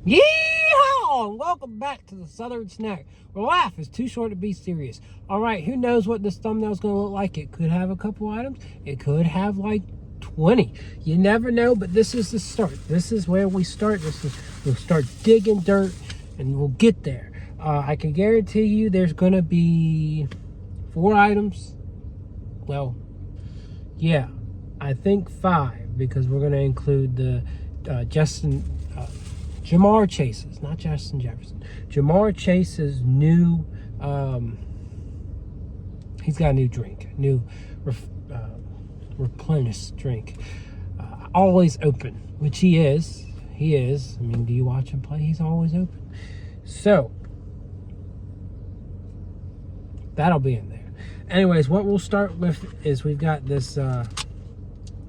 Yeehaw! And welcome back to the Southern Snack, where life is too short to be serious. All right, who knows what this thumbnail is going to look like? It could have a couple items. It could have like 20. You never know, but this is the start. This is where we start. We'll start digging dirt, and we'll get there. I can guarantee you there's going to be 4 items. Well, yeah, I think 5, because we're going to include the Jamar Chase's, not Justin Jefferson. Jamar Chase's new, he's got a new drink, new Replenish drink. Always open, which he is. He is. I mean, do you watch him play? He's always open. So, that'll be in there. Anyways, what we'll start with is we've got this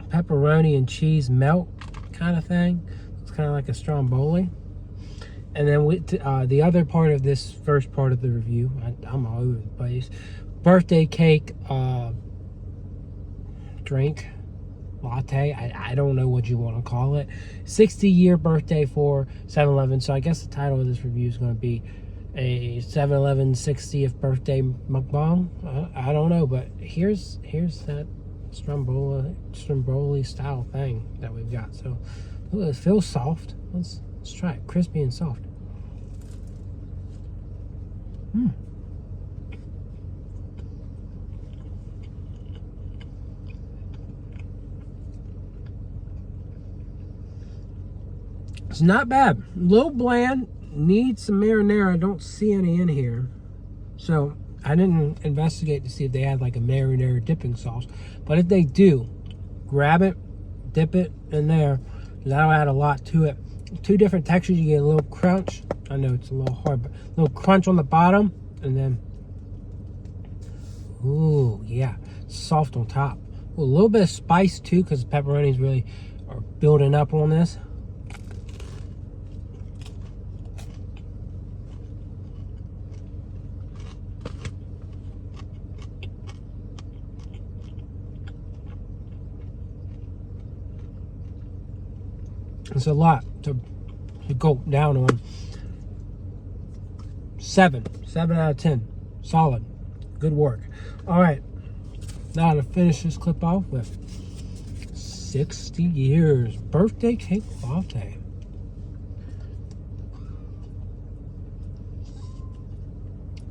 pepperoni and cheese melt kind of thing. It's kind of like a stromboli. And then the other part of this first part of the review, I'm all over the place. Birthday cake drink, latte. I don't know what you want to call it. 60-year birthday for 7-Eleven. So I guess the title of this review is going to be a 7-Eleven 60th birthday mukbang. I don't know, but here's that stromboli style thing that we've got. So ooh, it feels soft. Let's try it. Crispy and soft. It's not bad. A little bland. Needs some marinara. I don't see any in here. So I didn't investigate to see if they had like a marinara dipping sauce. But if they do, grab it, dip it in there. That'll add a lot to it. 2 different textures. You get a little crunch. I know it's a little hard, but a little crunch on the bottom. And then, ooh, yeah, soft on top. Ooh, a little bit of spice too, because pepperonis really are building up on this. It's a lot to go down on. 7 out of 10. Solid. Good work. All right. Now to finish this clip off with 60 years birthday cake latte.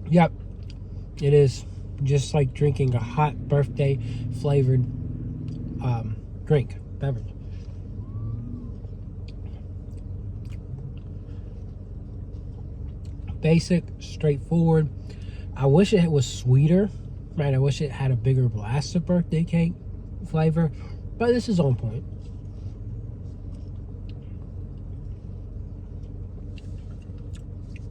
Yep. It is just like drinking a hot birthday flavored beverage. Basic, straightforward. I wish it was sweeter, right? I wish it had a bigger blast of birthday cake flavor, but this is on point.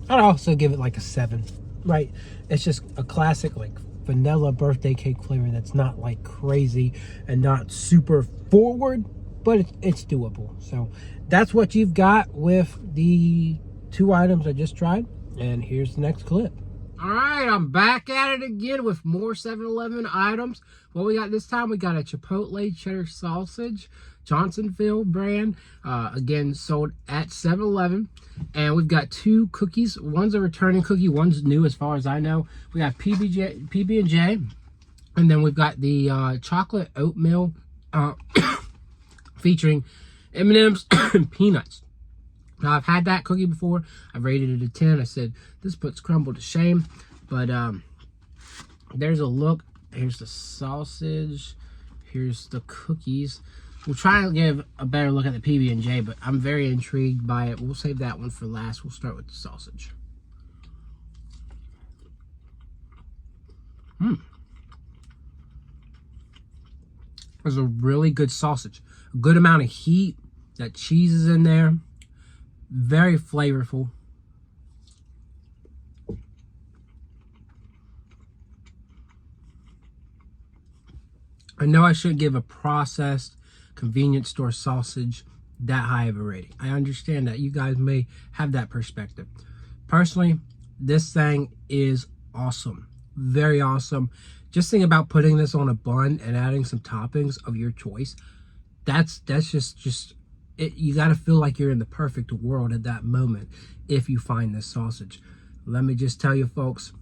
I'd also give it like a 7, right? It's just a classic like vanilla birthday cake flavor that's not like crazy and not super forward, but it's doable. So that's what you've got with the 2 items I just tried. And here's the next clip. All right, I'm back at it again with more 7-Eleven items. What we got this time, we got a Chipotle cheddar sausage, Johnsonville brand. Again, sold at 7-Eleven. And we've got 2 cookies. One's a returning cookie, one's new as far as I know. We got PB&J. And then we've got the chocolate oatmeal featuring M&M's and peanuts. Now, I've had that cookie before. I've rated it a 10. I said, this puts crumble to shame. But there's a look. Here's the sausage. Here's the cookies. We'll try and give a better look at the PB&J, but I'm very intrigued by it. We'll save that one for last. We'll start with the sausage. There's a really good sausage. A good amount of heat. That cheese is in there. Very flavorful. I know I shouldn't give a processed convenience store sausage that high of a rating. I understand that you guys may have that perspective. Personally, this thing is awesome. Very awesome. Just think about putting this on a bun and adding some toppings of your choice. That's just you got to feel like you're in the perfect world at that moment if you find this sausage. Let me just tell you, folks,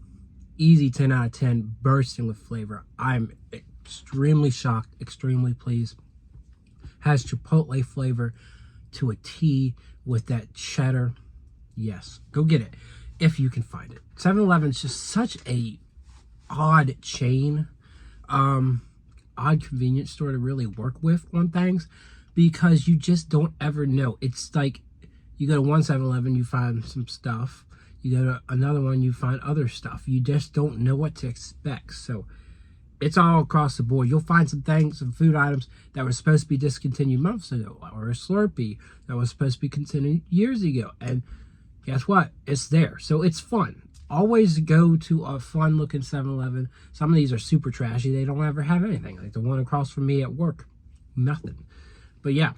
easy 10 out of 10, bursting with flavor. I'm extremely shocked, extremely pleased. Has chipotle flavor to a T with that cheddar. Yes, go get it if you can find it. 7-Eleven is just such a odd chain, odd convenience store to really work with on things, because you just don't ever know. It's like you go to one 7-Eleven, you find some stuff. You go to another one, you find other stuff. You just don't know what to expect. So it's all across the board. You'll find some things, some food items that were supposed to be discontinued months ago, or a Slurpee that was supposed to be continued years ago. And guess what? It's there. So it's fun. Always go to a fun-looking 7-Eleven. Some of these are super trashy. They don't ever have anything. Like the one across from me at work. Nothing. But yeah,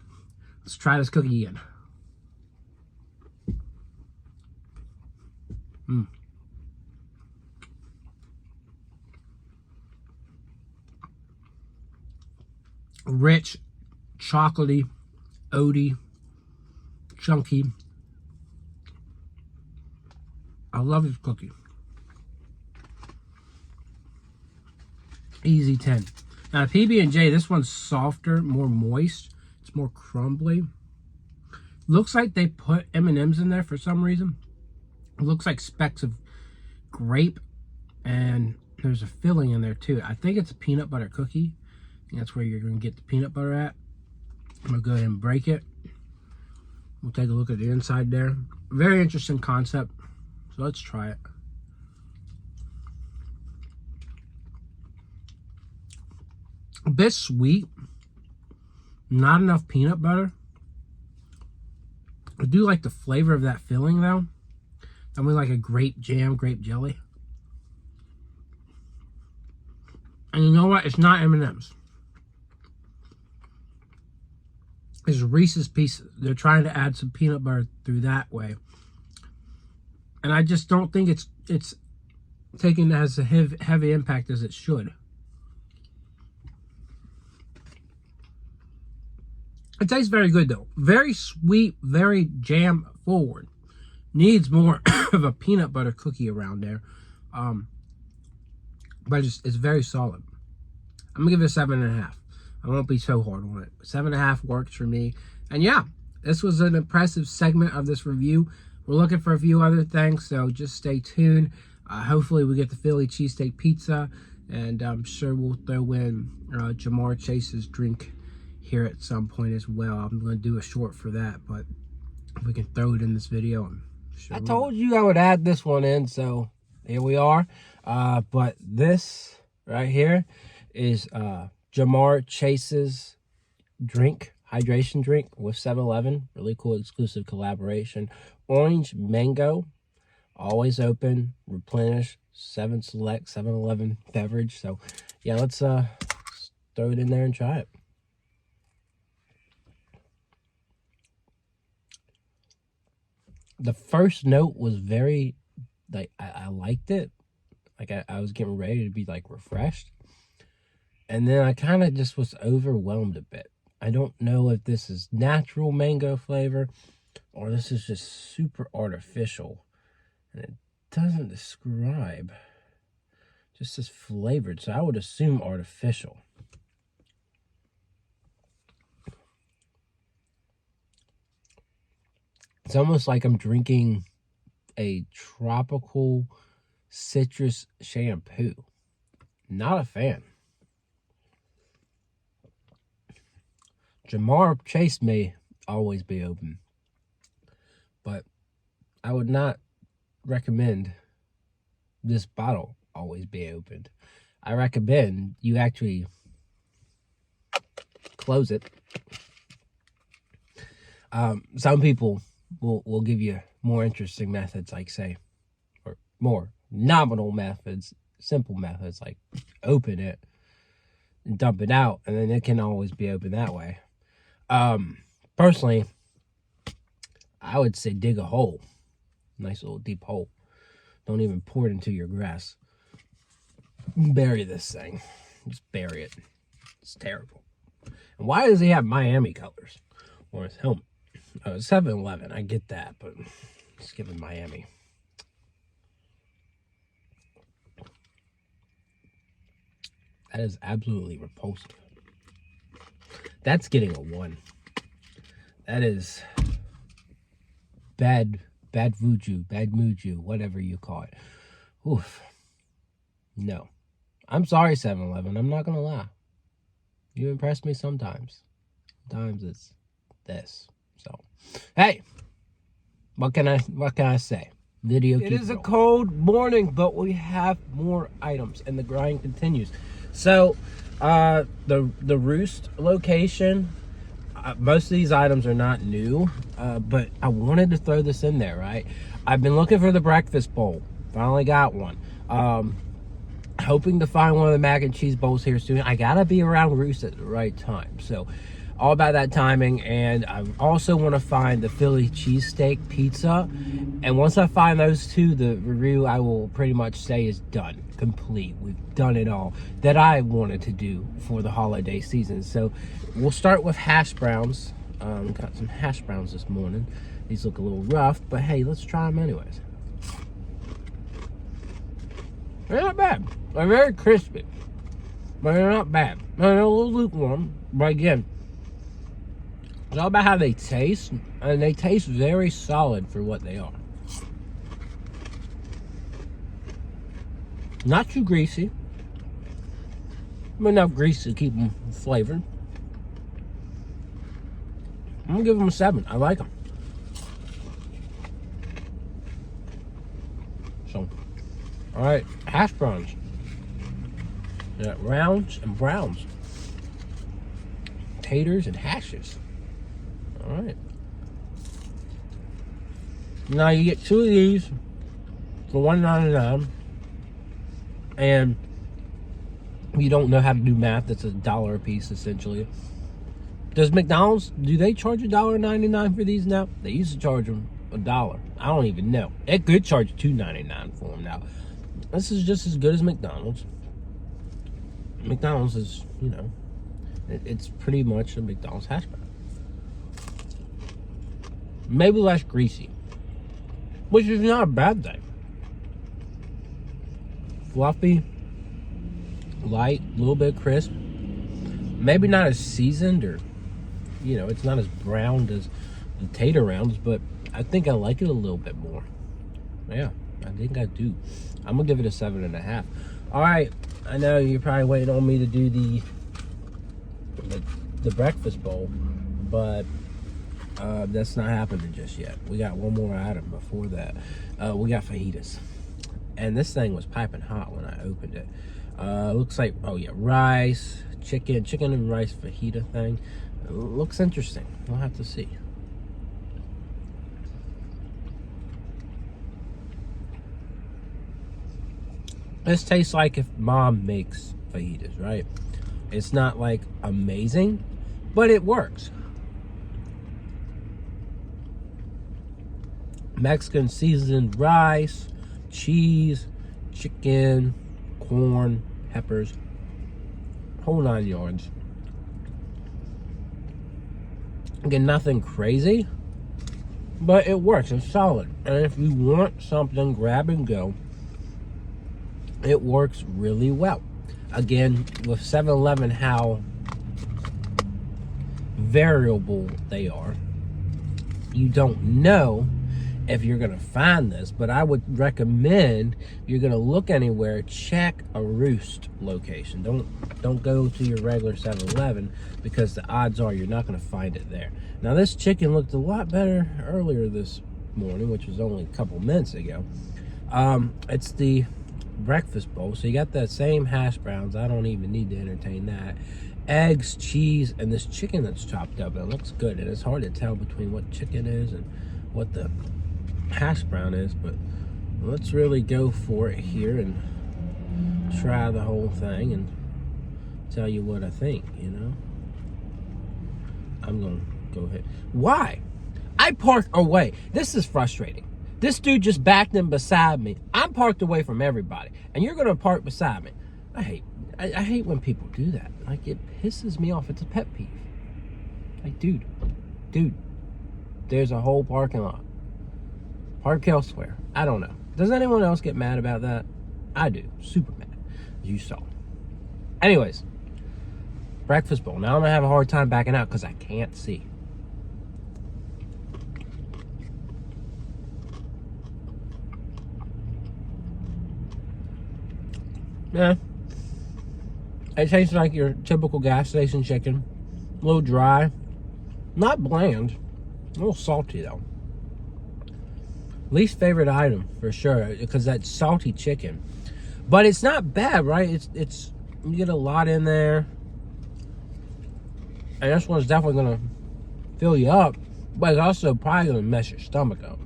let's try this cookie again. Rich, chocolatey, oaty, chunky. I love this cookie. Easy 10. Now, PB&J, this one's softer, more moist. It's more crumbly. Looks like they put M&Ms in there for some reason. It looks like specks of grape, and there's a filling in there too. I think it's a peanut butter cookie. That's where you're going to get the peanut butter at. I'm going to go ahead and break it. We'll take a look at the inside there. Very interesting concept. So let's try it. A bit sweet. Not enough peanut butter. I do like the flavor of that filling though. I mean, like a grape jam, grape jelly. And you know what? It's not M&M's. It's Reese's Pieces. They're trying to add some peanut butter through that way. And I just don't think it's taking as a heavy impact as it should. It tastes very good though. Very sweet, very jam forward. Needs more of a peanut butter cookie around there. But it's very solid. I'm gonna give it a 7.5. I won't be so hard on it. 7.5 works for me. And yeah, this was an impressive segment of this review. We're looking for a few other things, so just stay tuned. Hopefully we get the Philly cheesesteak pizza, and I'm sure we'll throw in Jamar Chase's drink here at some point as well. I'm going to do a short for that, but if we can throw it in this video, I'm sure. I told you I would add this one in, so here we are. But this right here is Jamar Chase's drink, hydration drink with 7-Eleven. Really cool exclusive collaboration. Orange mango, always open, replenish, 7 Select, 7-Eleven beverage. So yeah, let's throw it in there and try it. The first note was very, like, I liked it. Like I was getting ready to be like refreshed. And then I kind of just was overwhelmed a bit. I don't know if this is natural mango flavor or this is just super artificial. And it doesn't describe. Just says flavored. So I would assume artificial. It's almost like I'm drinking a tropical citrus shampoo. Not a fan. Jamar Chase may always be open, but I would not recommend this bottle always be opened. I recommend you actually close it. Some people will give you more interesting methods, like say, or more nominal methods, simple methods, like open it and dump it out, and then it can always be open that way. Personally, I would say dig a hole. Nice little deep hole. Don't even pour it into your grass. Bury this thing. Just bury it. It's terrible. And why does he have Miami colors or his helmet. 7-Eleven, I get that, but let's give him Miami. That is absolutely repulsive. That's getting a 1. That is bad mojo, whatever you call it. Oof. No. I'm sorry, 7-Eleven. I'm not going to lie. You impress me sometimes. Sometimes it's this. So, hey, what can I say? Video. It is a cold morning, but we have more items, and the grind continues. So, the Roost location, most of these items are not new, but I wanted to throw this in there, right? I've been looking for the breakfast bowl. Finally got one. Hoping to find one of the mac and cheese bowls here soon. I gotta be around Roost at the right time. So, all about that timing. And I also want to find the Philly cheesesteak pizza. And once I find those two, the review I will pretty much say is done. Complete. We've done it all that I wanted to do for the holiday season. So we'll start with hash browns. Got some hash browns this morning. These look a little rough, but hey, let's try them anyways. They're not bad. They're very crispy, but they're not bad. They're a little lukewarm, but again, it's all about how they taste, and they taste very solid for what they are. Not too greasy, but enough grease to keep them flavored. I'm gonna give them a 7. I like them. So, all right, hash browns. Yeah, rounds and browns. Taters and hashes. All right. Now you get 2 of these for $1.99, and if you don't know how to do math, that's $1 a piece essentially. Does McDonald's, do they charge $1.99 for these now? They used to charge them $1. I don't even know. It could charge $2.99 for them now. This is just as good as McDonald's. McDonald's is, you know, it's pretty much a McDonald's hash brown. Maybe less greasy, which is not a bad thing. Fluffy, light, a little bit crisp. Maybe not as seasoned, or, you know, it's not as browned as the tater rounds, but I think I like it a little bit more. Yeah, I think I do. I'm gonna give it a 7.5. All right, I know you're probably waiting on me to do the breakfast bowl, but that's not happening just yet. We got one more item before that. We got fajitas, and this thing was piping hot when I opened it. Looks like, oh yeah, rice, chicken and rice fajita thing. It looks interesting. We'll have to see. This tastes like if mom makes fajitas, right? It's not like amazing, but it works. Mexican seasoned rice, cheese, chicken, corn, peppers, whole 9 yards. Again, nothing crazy, but it works. It's solid. And if you want something grab and go, it works really well. Again, with 7-Eleven, how variable they are, you don't know if you're gonna find this, but I would recommend, if you're gonna look anywhere, check a Roost location. Don't go to your regular 7-Eleven, because the odds are you're not gonna find it there. Now this chicken looked a lot better earlier this morning, which was only a couple minutes ago. It's the breakfast bowl, so you got that same hash browns. I don't even need to entertain that. Eggs, cheese, and this chicken that's chopped up. It looks good, and it's hard to tell between what chicken is and what the hash brown is, but let's really go for it here and try the whole thing and tell you what I think, you know. I'm gonna go ahead. Why? I parked away. This is frustrating. This dude just backed in beside me. I'm parked away from everybody, and you're gonna park beside me. I hate when people do that. Like, it pisses me off. It's a pet peeve. Like, dude, dude, there's a whole parking lot. Park elsewhere. I don't know. Does anyone else get mad about that? I do. Super mad. As you saw. Anyways, breakfast bowl. Now I'm going to have a hard time backing out because I can't see. Yeah. It tastes like your typical gas station chicken. A little dry. Not bland. A little salty though. Least favorite item for sure, because that's salty chicken. But it's not bad, right? It's you get a lot in there. And this one's definitely gonna fill you up, but it's also probably gonna mess your stomach up.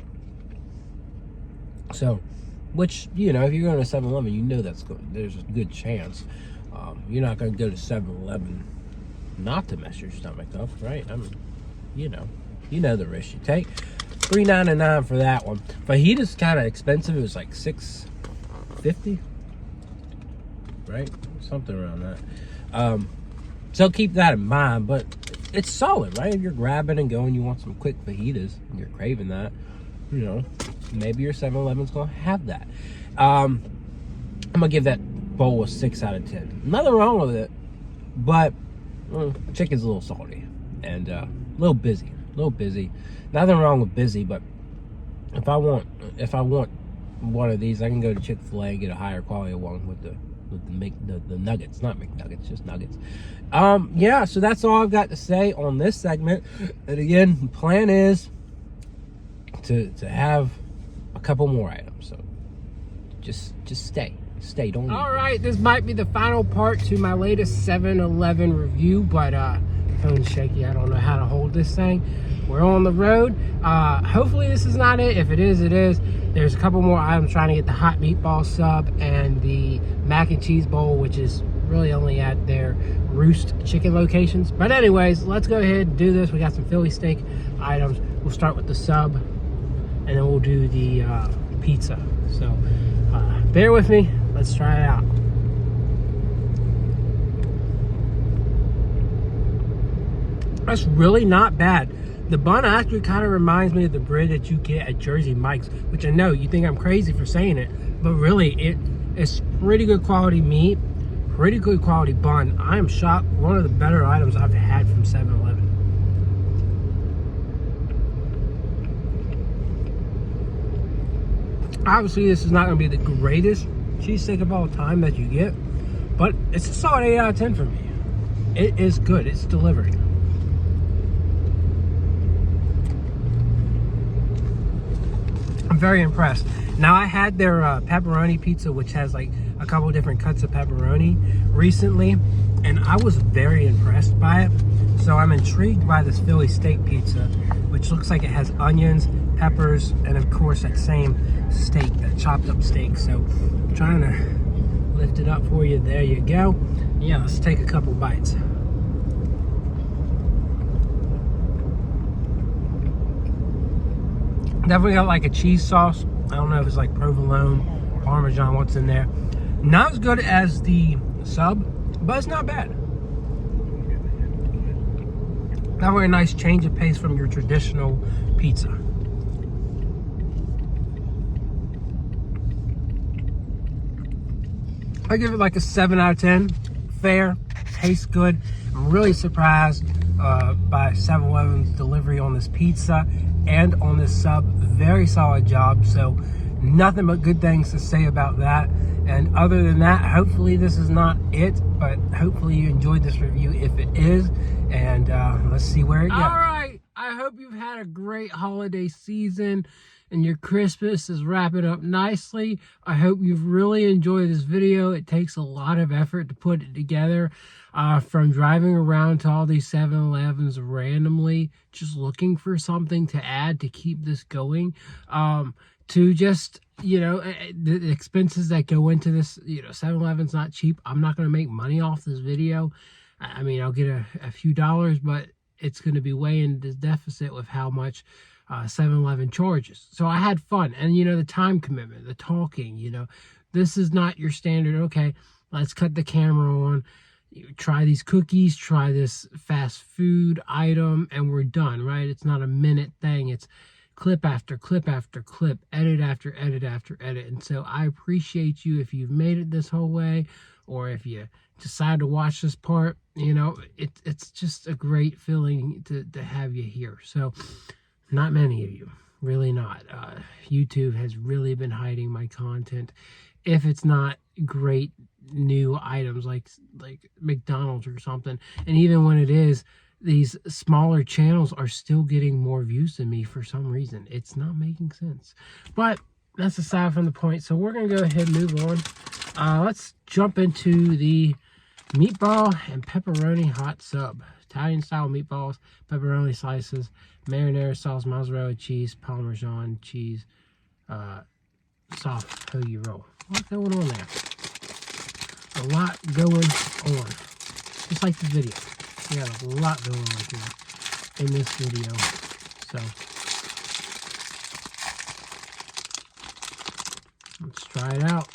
So, which, you know, if you're going to 7-Eleven, you know there's a good chance. You're not going to go to 7-Eleven not to mess your stomach up, right? I mean, you know the risk you take. $3.99 for that one. Fajita's kind of expensive. It was like $6.50, right? Something around that. So keep that in mind. But it's solid, right? If you're grabbing and going, you want some quick fajitas, and you're craving that, you know, maybe your 7-Eleven's gonna have that. I'm gonna give that bowl a 6 out of 10. Nothing wrong with it, but chicken's a little salty and a little busy. Nothing wrong with busy, but if I want one of these, I can go to Chick-fil-A and get a higher quality one with the nuggets, not McNuggets, just nuggets. Yeah, so that's all I've got to say on this segment. And again, the plan is to have a couple more items, so just stay, don't leave. All right, this might be the final part to my latest 7-Eleven review, but phone's shaky. I don't know how to hold this thing. We're on the road. Hopefully this is not it. If it is, it is. There's a couple more items, trying to get the hot meatball sub and the mac and cheese bowl, which is really only at their Roost chicken locations. But anyways, let's go ahead and do this. We got some Philly steak items. We'll start with the sub, and then we'll do the pizza. So bear with me. Let's try it out. That's really not bad. The bun actually kind of reminds me of the bread that you get at Jersey Mike's, which I know you think I'm crazy for saying it, but really it's pretty good quality meat, pretty good quality bun. I am shocked. One of the better items I've had from 7-Eleven. Obviously, this is not going to be the greatest cheesesteak of all time that you get, but it's a solid 8 out of 10 for me. It is good. It's delivered. I'm very impressed. Now, I had their pepperoni pizza, which has like a couple different cuts of pepperoni recently, and I was very impressed by it. So I'm intrigued by this Philly steak pizza, which looks like it has onions, peppers, and of course that same steak, that chopped up steak. So I'm trying to lift it up for you. There you go. Yeah, let's take a couple bites. Definitely got like a cheese sauce. I don't know if it's like provolone, parmesan, what's in there. Not as good as the sub, but it's not bad. Definitely a nice change of pace from your traditional pizza. I give it like a 7 out of 10. Fair, tastes good. I'm really surprised by 7-Eleven's delivery on this pizza and on this sub. Very solid job. So nothing but good things to say about that. And other than that, hopefully this is not it, but hopefully you enjoyed this review if it is. And let's see where it goes. All right. I hope you've had a great holiday season and your Christmas is wrapping up nicely. I hope you've really enjoyed this video. It takes a lot of effort to put it together. From driving around to all these 7-Elevens randomly, just looking for something to add to keep this going, to just, you know, the expenses that go into this. You know, 7-Eleven's not cheap. I'm not going to make money off this video. I mean, I'll get a few dollars, but it's going to be way in the deficit with how much 7-Eleven charges. So I had fun. And, you know, the time commitment, the talking, you know, this is not your standard, okay, let's cut the camera on, try these cookies, try this fast food item, and we're done, right? It's not a minute thing. It's clip after clip after clip, edit after edit after edit. And so I appreciate you if you've made it this whole way, or if you decide to watch this part. You know, it's just a great feeling to have you here. So not many of you, really not. YouTube has really been hiding my content if it's not great new items like McDonald's or something. And even when it is, these smaller channels are still getting more views than me for some reason. It's not making sense. But that's aside from the point. So we're going to go ahead and move on. Let's jump into the meatball and pepperoni hot sub. Italian style meatballs, pepperoni slices, marinara sauce, mozzarella cheese, Parmesan cheese, soft hoagie roll. What's going on there? A lot going on. Just like the video. We got a lot going on here in this video. So let's try it out.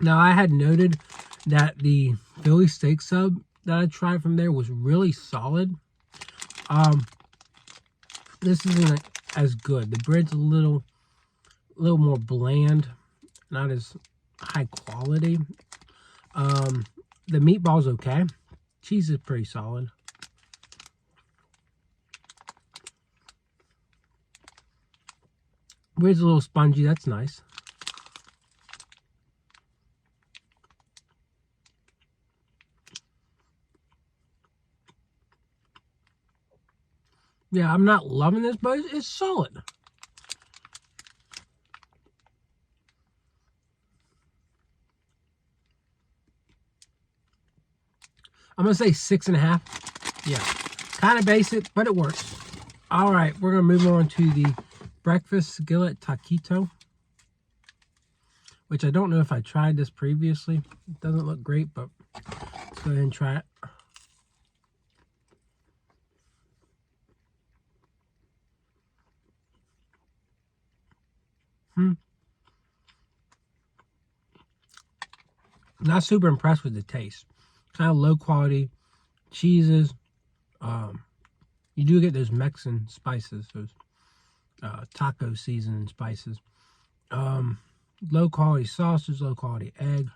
Now, I had noted that the Philly steak sub that I tried from there was really solid. This isn't as good. The bread's a little more bland, not as high quality. The meatball's okay. Cheese is pretty solid. Bread's a little spongy. That's nice. Yeah, I'm not loving this, but it's solid. I'm going to say 6.5. Yeah, kind of basic, but it works. All right, we're going to move on to the breakfast skillet taquito, which I don't know if I tried this previously. It doesn't look great, but let's go ahead and try it. Not super impressed with the taste. Kind of low quality cheeses. You do get those Mexican spices, those taco seasoning spices. Low quality sausage, low quality egg.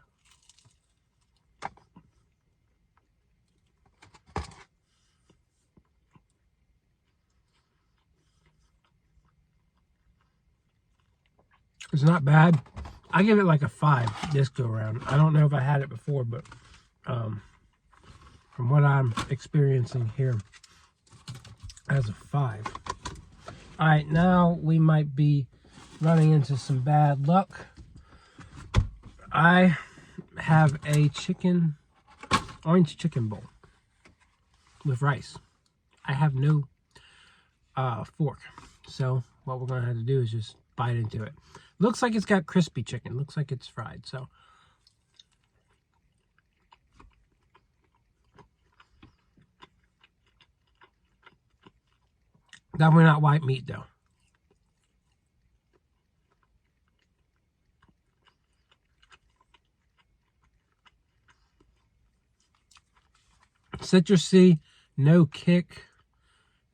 It's not bad. I give it like a 5 this go around. I don't know if I had it before, but from what I'm experiencing here, as a 5. All right, now we might be running into some bad luck. I have a orange chicken bowl with rice. I have no fork, so what we're gonna have to do is just bite into it. Looks like it's got crispy chicken. Looks like it's fried. So definitely not white meat though. Citrusy, no kick,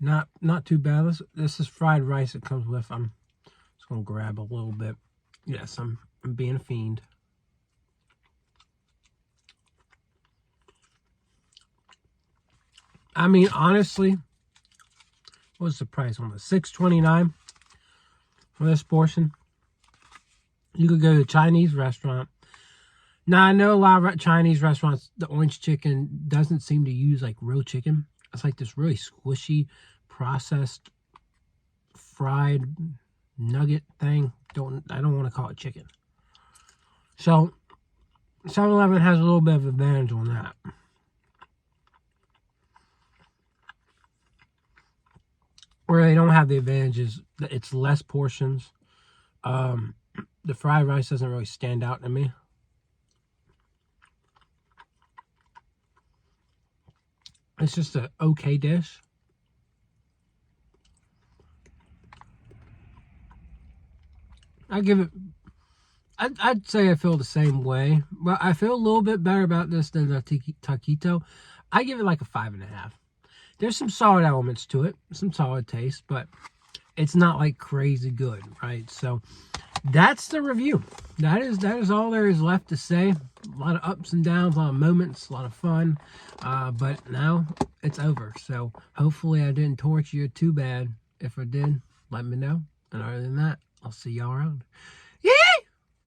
not too bad. This is fried rice it comes with. I'm just gonna grab a little bit. Yes, I'm being a fiend. I mean, honestly, what's the price on this? $6.29 for this portion. You could go to a Chinese restaurant. Now, I know a lot of Chinese restaurants, the orange chicken doesn't seem to use like real chicken. It's like this really squishy, processed, fried nugget thing. I don't want to call it chicken. So 7-Eleven has a little bit of advantage on that. Where they don't have the advantages, it's less portions. The fried rice doesn't really stand out to me. It's just an okay dish. I give it, I'd say I feel the same way. But I feel a little bit better about this than the taquito. I give it like a 5.5. There's some solid elements to it, some solid taste, but it's not like crazy good, right? So that's the review. That is all there is left to say. A lot of ups and downs, a lot of moments, a lot of fun. But now it's over. So hopefully I didn't torture you too bad. If I did, let me know. And other than that, I'll see y'all around.